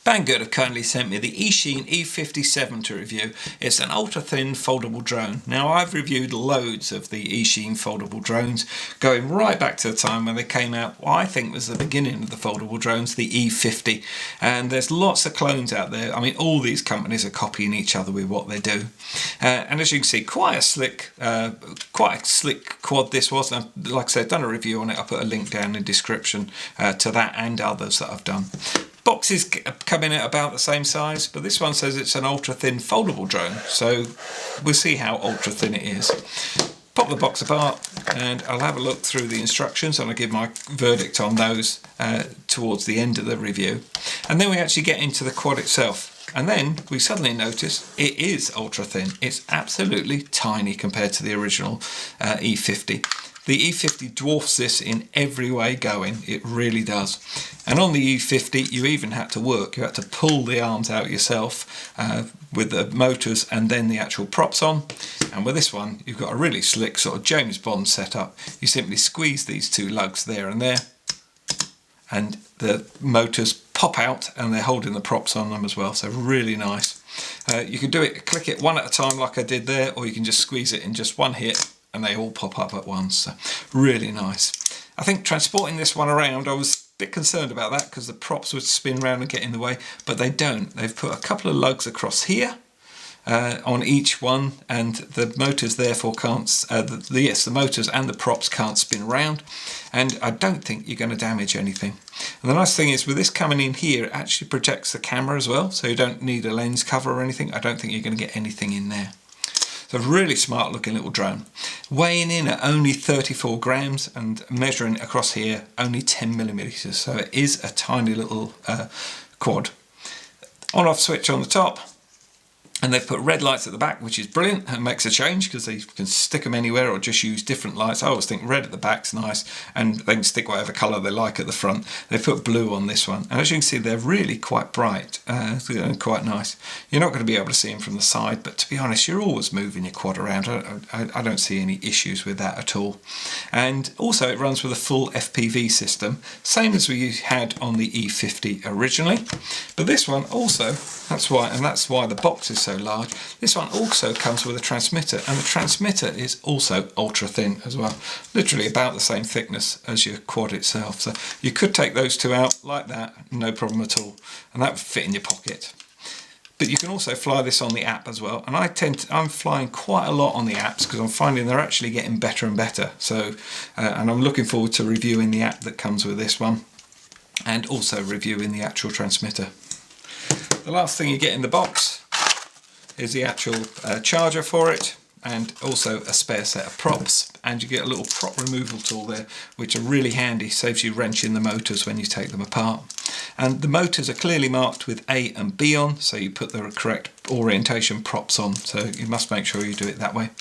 Banggood have kindly sent me the Eachine E57 to review. It's an ultra-thin foldable drone. Now, I've reviewed loads of the Eachine foldable drones, going right back to the time when they came out, what I think was the beginning of the foldable drones, the E50. And there's lots of clones out there. I mean, all these companies are copying each other with what they do. And as you can see, quite a slick quad this was. And like I said, I've done a review on it. I'll put a link down in the description to that and others that I've done. Boxes come in at about the same size, but this one says it's an ultra-thin foldable drone, so we'll see how ultra-thin it is. Pop the box apart and I'll have a look through the instructions and I'll give my verdict on those towards the end of the review. And then we actually get into the quad itself. And then we suddenly notice it is ultra-thin. It's absolutely tiny compared to the original E50. The E50 dwarfs this in every way going, it really does. And on the E50 you even had to work, you had to pull the arms out yourself with the motors and then the actual props on. And with this one you've got a really slick sort of James Bond setup. You simply squeeze these two lugs there and there and the motors pop out and they're holding the props on them as well, so really nice. You can do it, click it one at a time like I did there, or you can just squeeze it in just one hit and they all pop up at once, so really nice. I think transporting this one around, I was a bit concerned about that because the props would spin around and get in the way, but they don't. They've put a couple of lugs across here on each one, and the motors therefore can't, the motors and the props can't spin around, and I don't think you're going to damage anything. And the nice thing is with this coming in here, it actually protects the camera as well, so you don't need a lens cover or anything. I don't think you're going to get anything in there. So a really smart looking little drone. Weighing in at only 34 grams and measuring across here only 10 millimeters. So it is a tiny little quad. On off switch on the top. And they've put red lights at the back, which is brilliant and makes a change because they can stick them anywhere or just use different lights. I always think red at the back's nice, and they can stick whatever colour they like at the front. They've put blue on this one, and as you can see, they're really quite bright and quite nice. You're not going to be able to see them from the side, but to be honest, you're always moving your quad around. I don't see any issues with that at all. And also, it runs with a full FPV system, same as we had on the E50 originally. But this one also, that's why the box is so large. This one also comes with a transmitter, and the transmitter is also ultra thin as well, literally about the same thickness as your quad itself. So you could take those two out like that, no problem at all, and that would fit in your pocket. But you can also fly this on the app as well, and I'm flying quite a lot on the apps because I'm finding they're actually getting better and better. So and I'm looking forward to reviewing the app that comes with this one and also reviewing the actual transmitter. The last thing you get in the box is the actual charger for it, and also a spare set of props, and you get a little prop removal tool there, which are really handy, saves you wrenching the motors when you take them apart. And the motors are clearly marked with A and B on, so you put the correct orientation props on, so you must make sure you do it that way.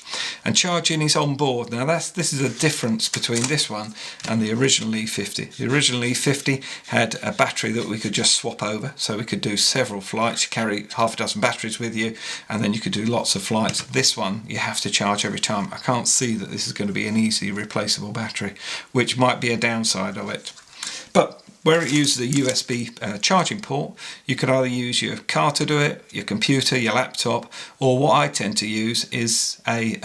And charging is on board. Now this is a difference between this one and the original E50. The original E50 had a battery that we could just swap over, so we could do several flights. You carry half a dozen batteries with you and then you could do lots of flights. This one you have to charge every time. I can't see that this is going to be an easy replaceable battery, which might be a downside of it. But where it uses a USB charging port, you could either use your car to do it, your computer, your laptop, or what I tend to use is a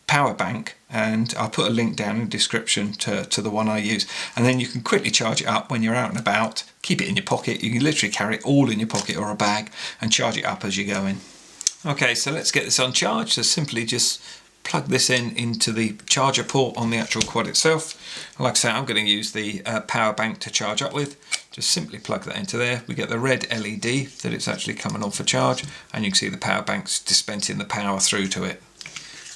power bank, and I'll put a link down in the description to the one I use, and then you can quickly charge it up when you're out and about. Keep it in your pocket. You can literally carry it all in your pocket or a bag and charge it up as you go in. Okay, so let's get this on charge. So simply just plug this into the charger port on the actual quad itself. Like I say, I'm going to use the power bank to charge up with. Just simply plug that into there. We get the red LED that it's actually coming on for charge, and you can see the power bank's dispensing the power through to it.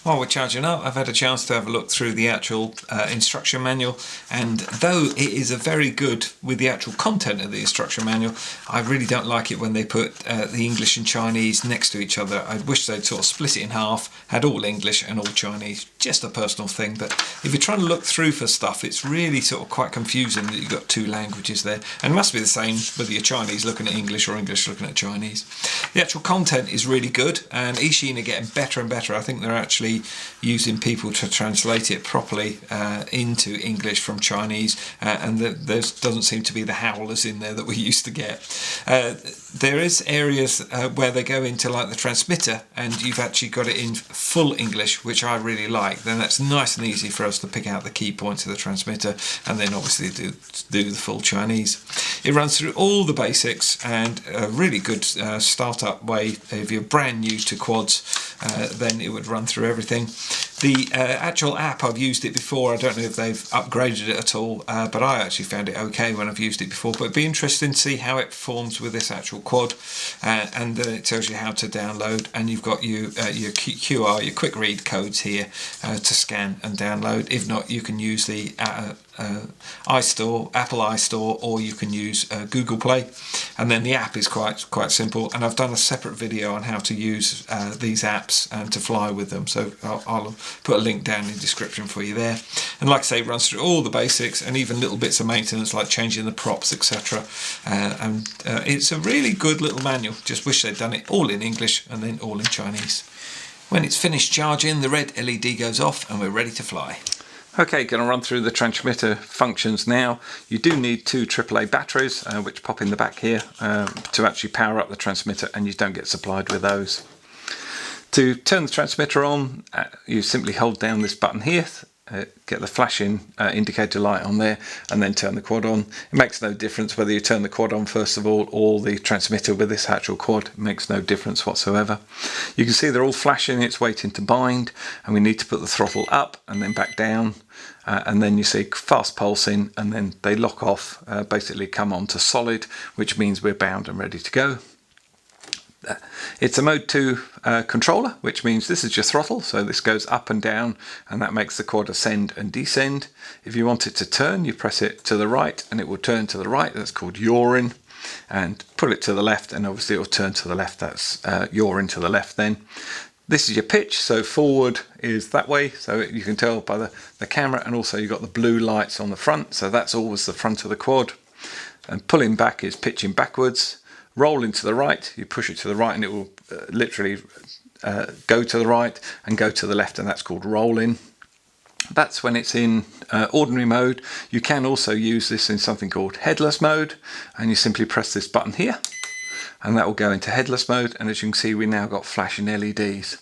While we're charging up, I've had a chance to have a look through the actual instruction manual, and though it is a very good with the actual content of the instruction manual, I really don't like it when they put the English and Chinese next to each other. I wish they'd sort of split it in half, had all English and all Chinese. Just a personal thing, but if you're trying to look through for stuff, it's really sort of quite confusing that you've got two languages there, and it must be the same whether you're Chinese looking at English or English looking at Chinese. The actual content is really good, and Eachine are getting better and better. I think they're actually actually using people to translate it properly into English from Chinese, and there doesn't seem to be the howlers in there that we used to get. There is areas where they go into like the transmitter and you've actually got it in full English, which I really like. Then that's nice and easy for us to pick out the key points of the transmitter and then obviously do the full Chinese. It runs through all the basics, and a really good startup way. If you're brand new to quads, then it would run through everything. The actual app, I've used it before. I don't know if they've upgraded it at all, but I actually found it okay when I've used it before. But it'd be interesting to see how it performs with this actual quad, and then it tells you how to download, and you've got your QR, your quick read codes here to scan and download. If not, you can use the iStore, Apple iStore, or you can use Google Play, and then the app is quite simple. And I've done a separate video on how to use these apps and to fly with them, so I'll put a link down in the description for you there. And like I say, it runs through all the basics and even little bits of maintenance like changing the props, etc. And it's a really good little manual. Just wish they'd done it all in English and then all in Chinese. When it's finished charging, the red LED goes off and we're ready to fly. Okay, going to run through the transmitter functions now. You do need two AAA batteries, which pop in the back here, to actually power up the transmitter, and you don't get supplied with those. To turn the transmitter on, you simply hold down this button here, get the flashing indicator light on there, and then turn the quad on. It makes no difference whether you turn the quad on first of all or the transmitter with this actual quad. It makes no difference whatsoever. You can see they're all flashing, it's waiting to bind, and we need to put the throttle up and then back down, and then you see fast pulsing, and then they lock off, basically come on to solid, which means we're bound and ready to go. It's a mode 2 controller, which means this is your throttle, so this goes up and down, and that makes the quad ascend and descend. If you want it to turn, you press it to the right and it will turn to the right, that's called yawing, and put it to the left and obviously it will turn to the left, that's yawing to the left then. This is your pitch, so forward is that way, so you can tell by the camera, and also you've got the blue lights on the front, so that's always the front of the quad. And pulling back is pitching backwards. Rolling to the right, you push it to the right and it will literally go to the right and go to the left, and that's called rolling. That's when it's in ordinary mode. You can also use this in something called headless mode, and you simply press this button here and that will go into headless mode, and as you can see we now got flashing LEDs.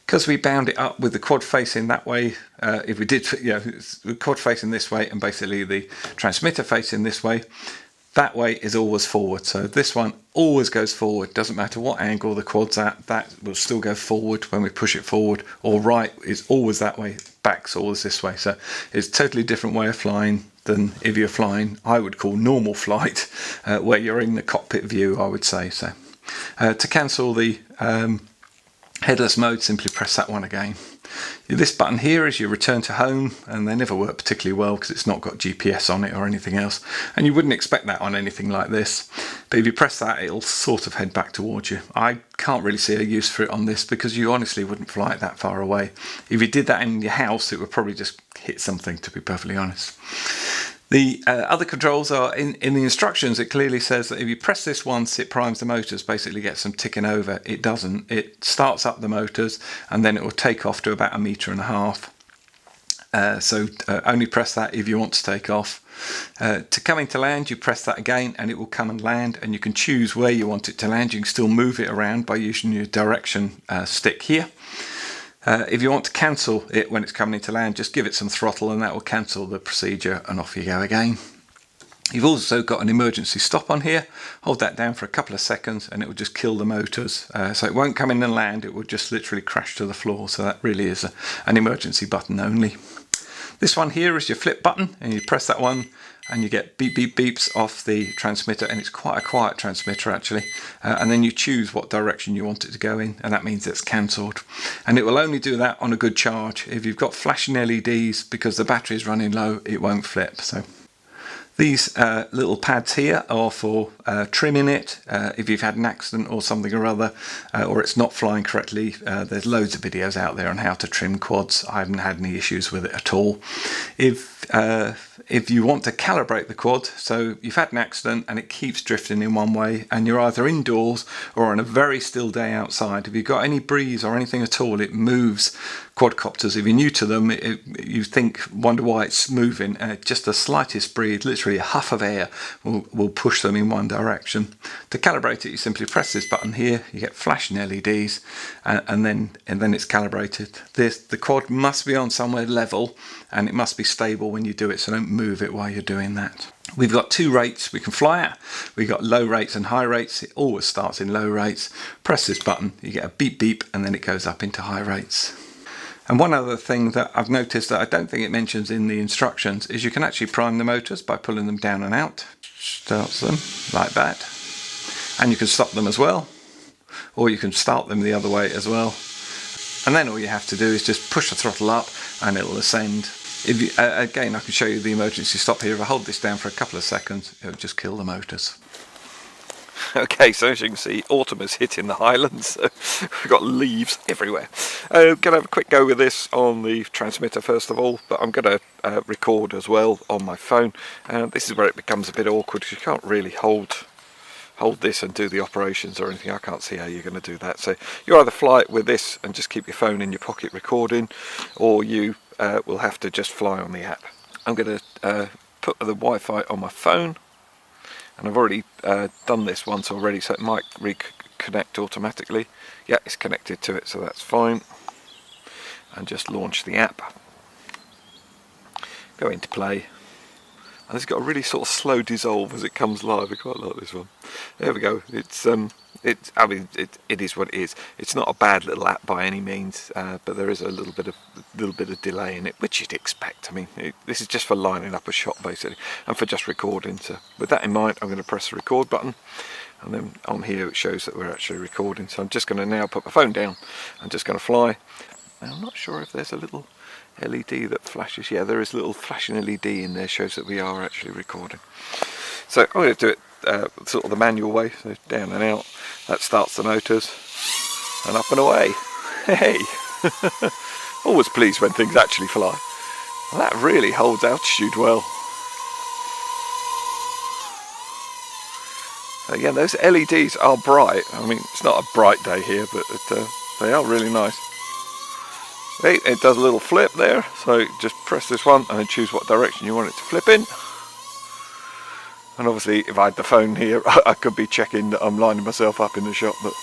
Because we bound it up with the quad facing that way, if we did, the quad facing this way and basically the transmitter facing this way, that way is always forward, so this one always goes forward. Doesn't matter what angle the quad's at, that will still go forward when we push it forward, or right is always that way, back's always this way. So it's a totally different way of flying than if you're flying, I would call normal flight, where you're in the cockpit view, I would say. So to cancel the headless mode, simply press that one again. This button here is your return to home, and they never work particularly well because it's not got GPS on it or anything else, and you wouldn't expect that on anything like this, but if you press that it'll sort of head back towards you. I can't really see a use for it on this because you honestly wouldn't fly it that far away. If you did that in your house it would probably just hit something, to be perfectly honest. The other controls are in the instructions. It clearly says that if you press this once, it primes the motors, basically gets them ticking over. It doesn't. It starts up the motors and then it will take off to about 1.5 meters. So only press that if you want to take off. To come into land, you press that again and it will come and land, and you can choose where you want it to land. You can still move it around by using your direction stick here. If you want to cancel it when it's coming into land, just give it some throttle and that will cancel the procedure and off you go again. You've also got an emergency stop on here. Hold that down for a couple of seconds and it will just kill the motors. So it won't come in and land, it will just literally crash to the floor. So that really is an emergency button only. This one here is your flip button, and you press that one and you get beep beep beeps off the transmitter, and it's quite a quiet transmitter actually, and then you choose what direction you want it to go in, and that means it's cancelled, and it will only do that on a good charge. If you've got flashing LEDs, because the battery is running low, it won't flip. So these little pads here are for trimming it if you've had an accident or something or other, or it's not flying correctly. There's loads of videos out there on how to trim quads. I haven't had any issues with it at all. If you want to calibrate the quad, so you've had an accident and it keeps drifting in one way, and you're either indoors or on a very still day outside, if you've got any breeze or anything at all, it moves quadcopters, if you're new to them, you wonder why it's moving. Just the slightest breeze, literally a huff of air, will push them in one direction. To calibrate it, you simply press this button here. You get flashing LEDs, and then it's calibrated. The quad must be on somewhere level, and it must be stable when you do it, so don't move it while you're doing that. We've got 2 rates we can fly at. We've got low rates and high rates. It always starts in low rates. Press this button, you get a beep beep, and then it goes up into high rates. And one other thing that I've noticed that I don't think it mentions in the instructions is you can actually prime the motors by pulling them down and out. Starts them like that. And you can stop them as well, or you can start them the other way as well. And then all you have to do is just push the throttle up and it'll ascend. If you, again, I can show you the emergency stop here. If I hold this down for a couple of seconds, it'll just kill the motors. Okay, so as you can see, autumn is hitting the Highlands. So we've got leaves everywhere. Going to have a quick go with this on the transmitter first of all, but I'm going to record as well on my phone. This is where it becomes a bit awkward because you can't really hold this and do the operations or anything. I can't see how you're going to do that. So you either fly it with this and just keep your phone in your pocket recording, or you will have to just fly on the app. I'm going to put the Wi-Fi on my phone, and I've already done this once already, so it might reconnect automatically. Yeah, it's connected to it, so that's fine. And just launch the app. Go into play. And it's got a really sort of slow dissolve as it comes live. I quite like this one. There we go. I mean, it is what it is. It's not a bad little app by any means, but there is a little bit of delay in it, which you'd expect. I mean, this is just for lining up a shot basically, and for just recording. So with that in mind, I'm going to press the record button, and then on here it shows that we're actually recording. So I'm just going to now put my phone down. I'm just going to fly. Now, I'm not sure if there's a little LED that flashes. Yeah, there is a little flashing LED in there, shows that we are actually recording. So I'm going to do it sort of the manual way, so down and out. That starts the motors, and up and away. Hey! Always pleased when things actually fly. Well, that really holds altitude well. Again, those LEDs are bright. I mean, it's not a bright day here, but they are really nice. Okay, it does a little flip there, so just press this one and then choose what direction you want it to flip in. And obviously, if I had the phone here, I could be checking that I'm lining myself up in the shot, but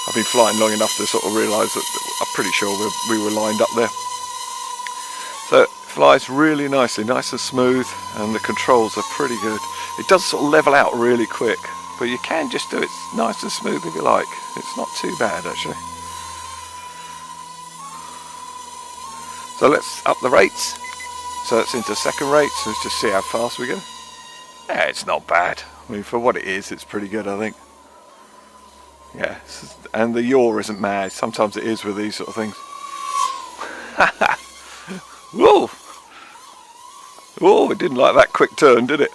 I've been flying long enough to sort of realise that I'm pretty sure we were lined up there. So it flies really nicely, nice and smooth, and the controls are pretty good. It does sort of level out really quick, but you can just do it nice and smooth if you like. It's not too bad actually. So let's up the rates. So it's into second rate, so let's just see how fast we go. Yeah, it's not bad. I mean, for what it is, it's pretty good, I think. Yeah, and the yaw isn't mad. Sometimes it is with these sort of things. Whoa! Whoa, it didn't like that quick turn, did it?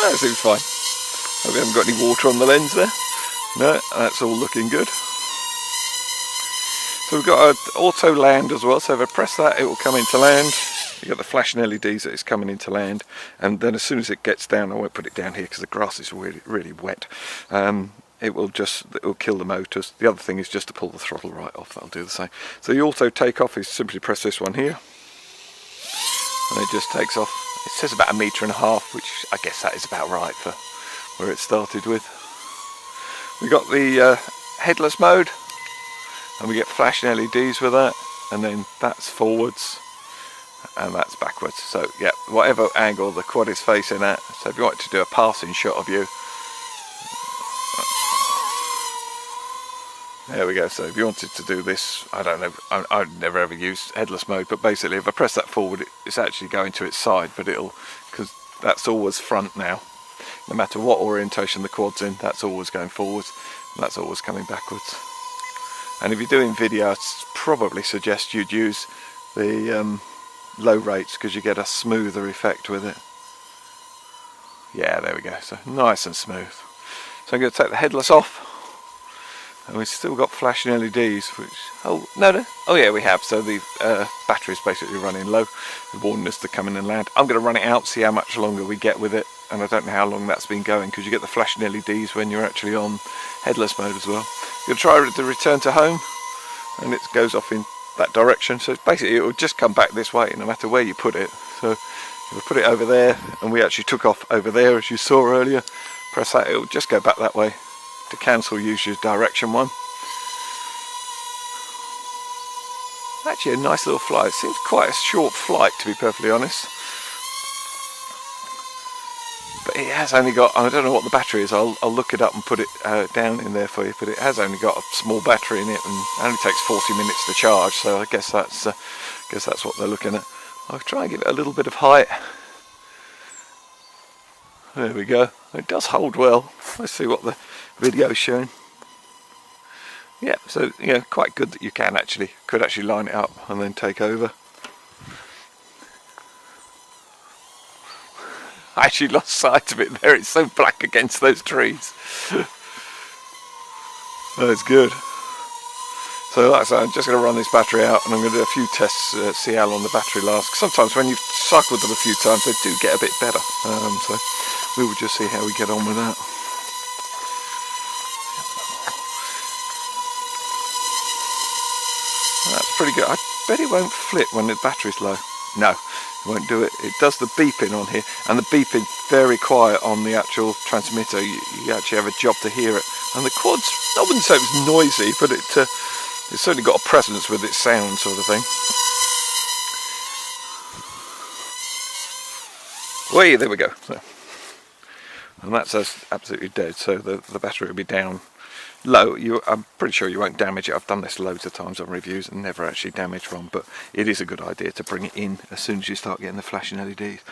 That seems fine. Hope we haven't got any water on the lens there. No, that's all looking good. So we've got an auto land as well, so if I press that it will come into land. You've got the flashing LEDs that it's coming into land, and then as soon as it gets down, I won't put it down here because the grass is really, really wet, it will kill the motors. The other thing is just to pull the throttle right off, that'll do the same. So the auto takeoff is simply press this one here, and it just takes off. It says about 1.5 meters, which I guess that is about right for where it started with. We got the headless mode, and we get flashing LEDs with that, and then that's forwards and that's backwards. So yeah, whatever angle the quad is facing at. So if you want to do a passing shot of you, there we go. So if you wanted to do this, I don't know, I've never ever used headless mode, but basically if I press that forward, it's actually going to its side, but because that's always front now. No matter what orientation the quad's in, that's always going forwards, and that's always coming backwards. And if you're doing video, I'd probably suggest you'd use the low rates, because you get a smoother effect with it. Yeah, there we go. So nice and smooth. So I'm going to take the headless off, and we've still got flashing LEDs. Which oh yeah, we have. So the battery's basically running low, warning us to come in and land. I'm going to run it out, see how much longer we get with it, and I don't know how long that's been going, because you get the flashing LEDs when you're actually on headless mode as well. You'll try to return to home, and it goes off in that direction. So basically it will just come back this way no matter where you put it. So if we put it over there, and we actually took off over there as you saw earlier, press that, it will just go back that way. To cancel, use your direction one. Actually a nice little flight. It seems quite a short flight, to be perfectly honest. But it has only got, I don't know what the battery is, I'll look it up and put it down in there for you, but it has only got a small battery in it and only takes 40 minutes to charge, so I guess that's what they're looking at. I'll try and give it a little bit of height. There we go. It does hold well. Let's see what the video's showing. Yeah, so yeah, quite good that you could actually line it up and then take over. I actually lost sight of it there, it's so black against those trees. That's good. So like I said, I'm just going to run this battery out and I'm going to do a few tests, see how long the battery lasts. Sometimes when you've cycled them a few times they do get a bit better, so we will just see how we get on with that. That's pretty good. I bet it won't flip when the battery's low. No, it won't do it. It does the beeping on here, and the beeping very quiet on the actual transmitter. You actually have a job to hear it. And the quads, I wouldn't say it was noisy, but it's certainly got a presence with its sound, sort of thing. Wait, there we go. So, and that's absolutely dead. So the battery will be down low. I'm pretty sure you won't damage it. I've done this loads of times on reviews and never actually damaged one, but it is a good idea to bring it in as soon as you start getting the flashing LEDs.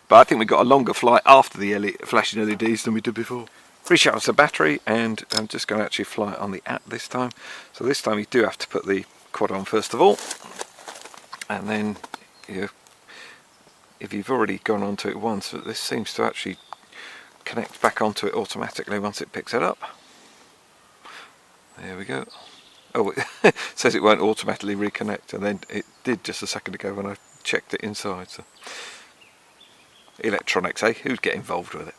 But I think we got a longer flight after the flashing LEDs than we did before. Recharge the battery, and I'm just going to actually fly it on the app this time. So this time you do have to put the quad on first of all, and then if you've already gone onto it once, this seems to actually connect back onto it automatically once it picks it up. There we go. Oh, it says it won't automatically reconnect, and then it did just a second ago when I checked it inside. So electronics, eh? Who'd get involved with it?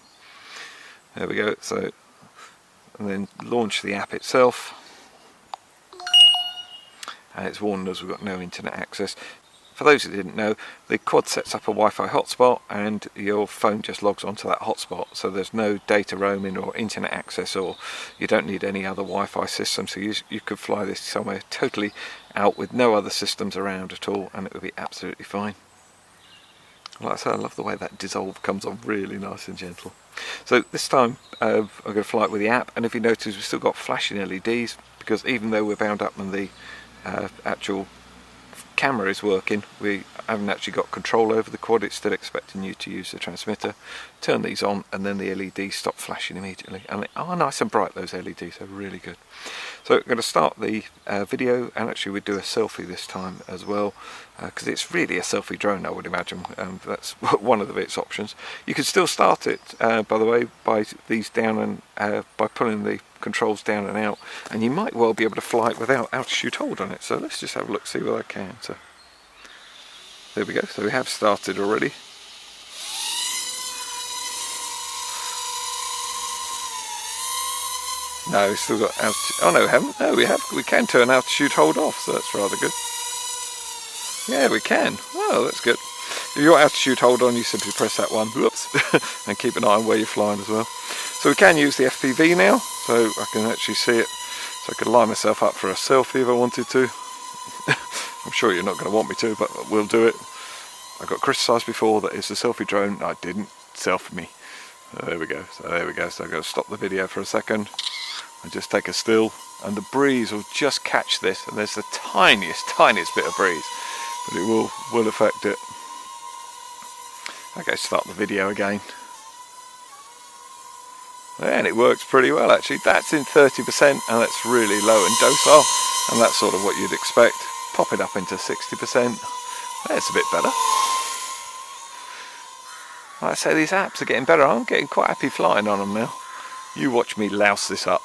There we go. So, and then launch the app itself, and it's warned us we've got no internet access. For those who didn't know, the quad sets up a Wi-Fi hotspot and your phone just logs onto that hotspot, so there's no data roaming or internet access, or you don't need any other Wi-Fi system, so you could fly this somewhere totally out with no other systems around at all and it would be absolutely fine. Like I said, I love the way that dissolve comes on really nice and gentle. So this time I'm going to fly it with the app, and if you notice we've still got flashing LEDs, because even though we're bound up and the actual camera is working, we haven't actually got control over the quad. It's still expecting you to use the transmitter. Turn these on and then the LEDs stop flashing immediately, and they are nice and bright, those LEDs, they're really good. So we're going to start the video, and actually we do a selfie this time as well, because it's really a selfie drone, I would imagine. That's one of its options. You can still start it, by the way, by these down and by pulling the controls down and out, and you might well be able to fly it without altitude hold on it. So let's just have a look, see what I can. So there we go. So we have started already. No, we've still got altitude. Oh no, we haven't. No, we have. We can turn altitude hold off, so that's rather good. Yeah, we can. Oh, that's good. If you've got altitude hold on, you simply press that one. Whoops, and keep an eye on where you're flying as well. So we can use the FPV now, so I can actually see it. So I could line myself up for a selfie if I wanted to. I'm sure you're not going to want me to, but we'll do it. I got criticised before that it's a selfie drone. I didn't selfie me. There we go. So there we go. So I'm going to stop the video for a second and just take a still, and the breeze will just catch this, and there's the tiniest bit of breeze, but it will affect it. Okay, start the video again. And it works pretty well actually. That's in 30% and that's really low and docile, and that's sort of what you'd expect. Pop it up into 60%. That's a bit better. Like I say, these apps are getting better. I'm getting quite happy flying on them now. You watch me louse this up.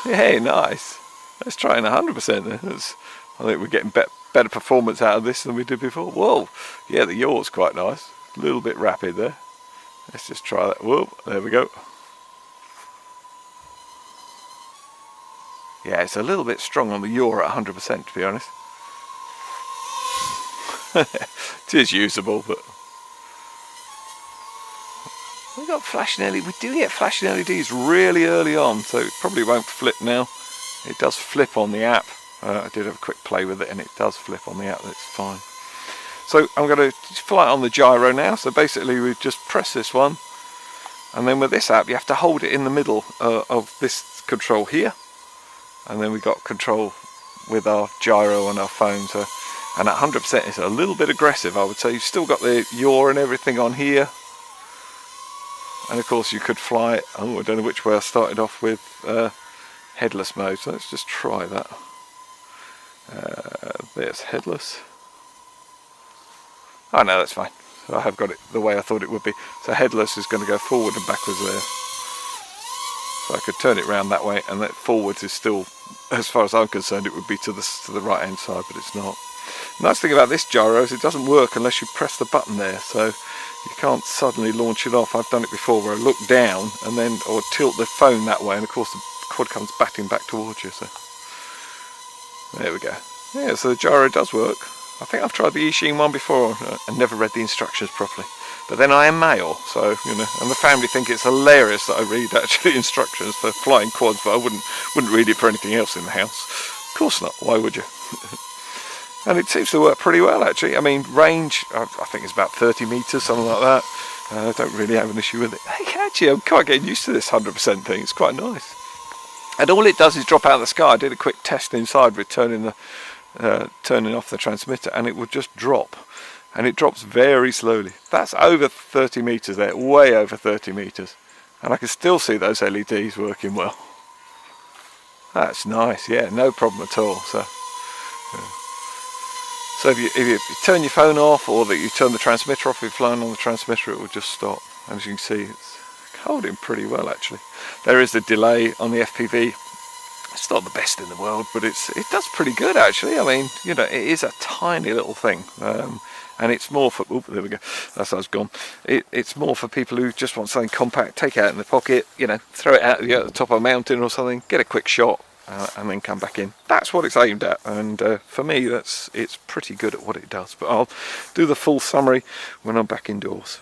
Yeah, nice. Let's try in 100% then. I think we're getting better performance out of this than we did before. Whoa, yeah, the yaw's quite nice. A little bit rapid there. Let's just try that. Whoa, there we go. Yeah, it's a little bit strong on the yaw at 100%, to be honest. It is usable, but we got flashing LED. We do get flashing LEDs really early on, so it probably won't flip now. It does flip on the app. I did have a quick play with it, and it does flip on the app. That's fine. So I'm going to fly it on the gyro now. So basically, we just press this one, and then with this app, you have to hold it in the middle of this control here, and then we got control with our gyro on our phone. So, and at 100%, it's a little bit aggressive, I would say. You've still got the yaw and everything on here. And of course you could fly it. Oh, I don't know which way I started off with headless mode. So let's just try that. There's headless. Oh no, that's fine. So I have got it the way I thought it would be. So headless is going to go forward and backwards there. So I could turn it round that way, and that forwards is still, as far as I'm concerned, it would be to the right hand side, but it's not. Nice thing about this gyro is it doesn't work unless you press the button there, so you can't suddenly launch it off. I've done it before where I look down and then or tilt the phone that way, and of course the quad comes batting back towards you. So there we go. Yeah, so the gyro does work. I think I've tried the Eachine one before and never read the instructions properly. But then I am male, so you know, and the family think it's hilarious that I read actually instructions for flying quads, but I wouldn't read it for anything else in the house. Of course not. Why would you? And it seems to work pretty well actually. I mean, range, I think it's about 30 metres, something like that. I don't really have an issue with it. Hey, actually, I'm quite getting used to this 100% thing. It's quite nice. And all it does is drop out of the sky. I did a quick test inside with turning off the transmitter, and it would just drop. And it drops very slowly. That's over 30 metres there, way over 30 metres. And I can still see those LEDs working well. That's nice, yeah, no problem at all. So if you turn your phone off, or that you turn the transmitter off, if you're flying on the transmitter, it will just stop. And as you can see, it's holding pretty well actually. There is the delay on the FPV. It's not the best in the world, but it does pretty good actually. I mean, you know, it is a tiny little thing. And it's more for, oh, there we go, that's how it's gone. It's more for people who just want something compact, take it out in the pocket, you know, throw it out at the top of a mountain or something, get a quick shot, and then come back in. That's what it's aimed at, and for me, it's pretty good at what it does. But I'll do the full summary when I'm back indoors.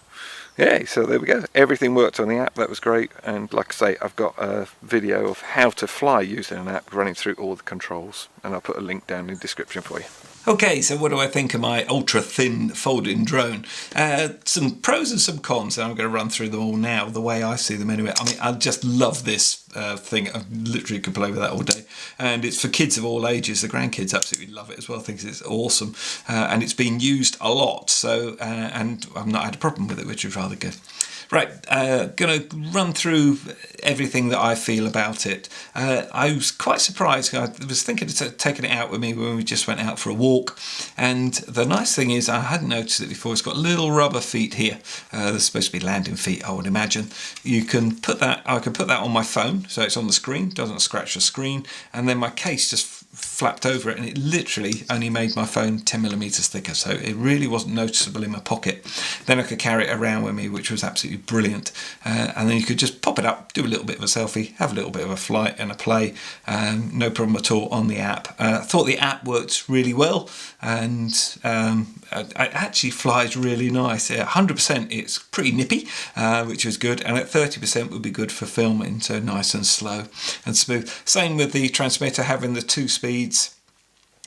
Yeah, so there we go. Everything worked on the app. That was great. And like I say, I've got a video of how to fly using an app, running through all the controls, and I'll put a link down in the description for you. Okay, so what do I think of my ultra-thin folding drone? Some pros and some cons, and I'm going to run through them all now, the way I see them anyway. I mean, I just love this thing. I literally could play with that all day. And it's for kids of all ages. The grandkids absolutely love it as well, think it's awesome. And it's been used a lot, so and I've not had a problem with it, which is rather good. Right, going to run through everything that I feel about it. I was quite surprised. I was thinking of taking it out with me when we just went out for a walk. And the nice thing is, I hadn't noticed it before, it's got little rubber feet here. They're supposed to be landing feet, I would imagine. You can put that, I can put that on my phone, so it's on the screen, doesn't scratch the screen. And then my case just flapped over it, and it literally only made my phone 10mm thicker, so it really wasn't noticeable in my pocket. Then I could carry it around with me, which was absolutely brilliant. And then you could just pop it up, do a little bit of a selfie, have a little bit of a flight and a play, no problem at all on the app. I thought the app worked really well, and it actually flies really nice. At 100% it's pretty nippy, which was good, and at 30% would be good for filming, so nice and slow and smooth. Same with the transmitter, having the 2 speeds.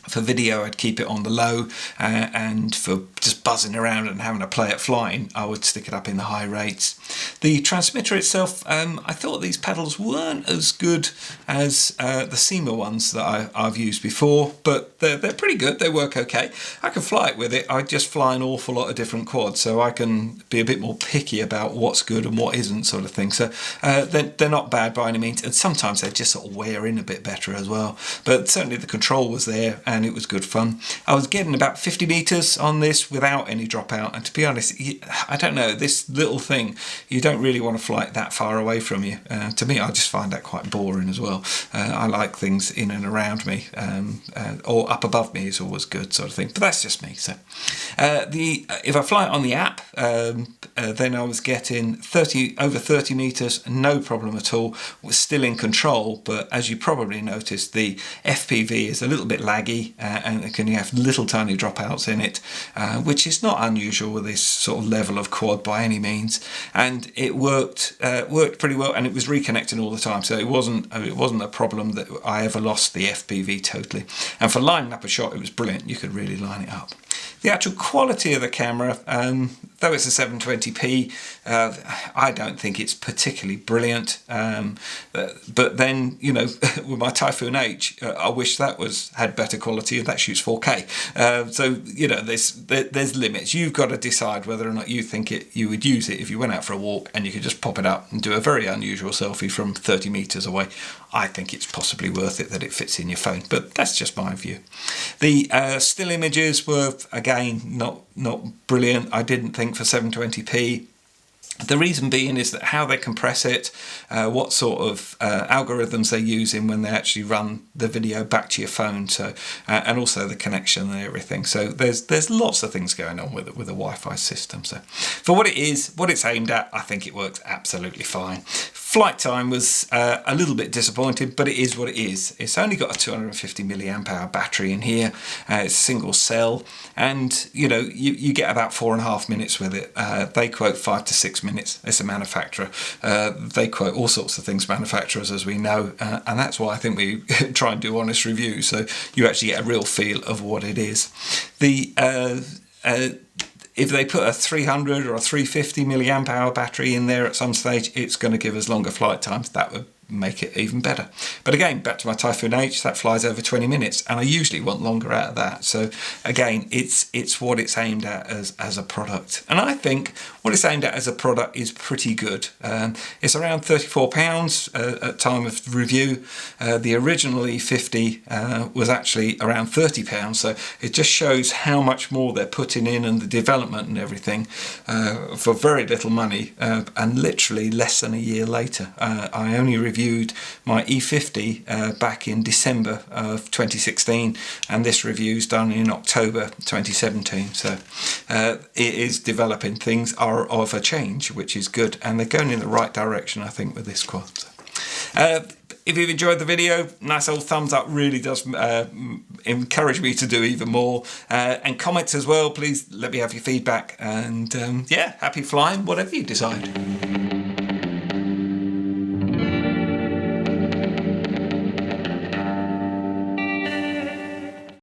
For video, I'd keep it on the low, and for just buzzing around and having a play at flying, I would stick it up in the high rates. The transmitter itself, I thought these paddles weren't as good as the SEMA ones that I've used before, but they're pretty good. They work okay. I can fly it with it. I just fly an awful lot of different quads, so I can be a bit more picky about what's good and what isn't, sort of thing. So they're not bad by any means, and sometimes they just sort of wear in a bit better as well. But certainly the control was there. and it was good fun. I was getting about 50 meters on this without any dropout, and to be honest, I don't know, this little thing, you don't really want to fly it that far away from you. To me, I just find that quite boring as well. I like things in and around me, or up above me is always good, sort of thing, but that's just me. So if I fly it on the app, then I was getting over 30 meters, no problem at all. Was still in control, but as you probably noticed, the FPV is a little bit laggy, and it can have little tiny dropouts in it, which is not unusual with this sort of level of quad by any means. And it worked pretty well, and it was reconnecting all the time, so it wasn't a problem that I ever lost the FPV totally. And for lining up a shot, it was brilliant. You could really line it up. The actual quality of the camera, though it's a 720p, I don't think it's particularly brilliant. But then, you know, with my Typhoon H, I wish that had better quality, and that shoots 4K. So, you know, there's limits. You've got to decide whether or not you think you would use it if you went out for a walk and you could just pop it up and do a very unusual selfie from 30 meters away. I think it's possibly worth it that it fits in your phone, but that's just my view. The still images were, again, not brilliant, I didn't think, for 720p. The reason being is that how they compress it, what sort of algorithms they're using when they actually run the video back to your phone, so and also the connection and everything. So there's lots of things going on with the Wi-Fi system. So for what it's aimed at, I think it works absolutely fine. Flight time was a little bit disappointing, but it is what it is. It's only got a 250 milliamp hour battery in here. It's single cell, and you know you get about 4.5 minutes with it. They quote 5 to 6 minutes. It's a manufacturer. They quote all sorts of things, manufacturers, as we know, and that's why I think we try and do honest reviews, so you actually get a real feel of what it is. If they put a 300 or a 350 milliamp hour battery in there at some stage, it's going to give us longer flight times. That would make it even better. But again, back to my Typhoon H, that flies over 20 minutes, and I usually want longer out of that. So again, it's what it's aimed at as a product, and I think what it's aimed at as a product is pretty good. It's around £34 at time of review. The original E50 was actually around £30, so it just shows how much more they're putting in, and the development and everything, for very little money, and literally less than a year later. I only reviewed my E50 back in December of 2016, and this review's done in October 2017. So it is developing. Things are of a change, which is good, and they're going in the right direction, I think, with this quad. So, if you've enjoyed the video, nice old thumbs up really does encourage me to do even more. And comments as well, please let me have your feedback. And yeah, happy flying, whatever you decide.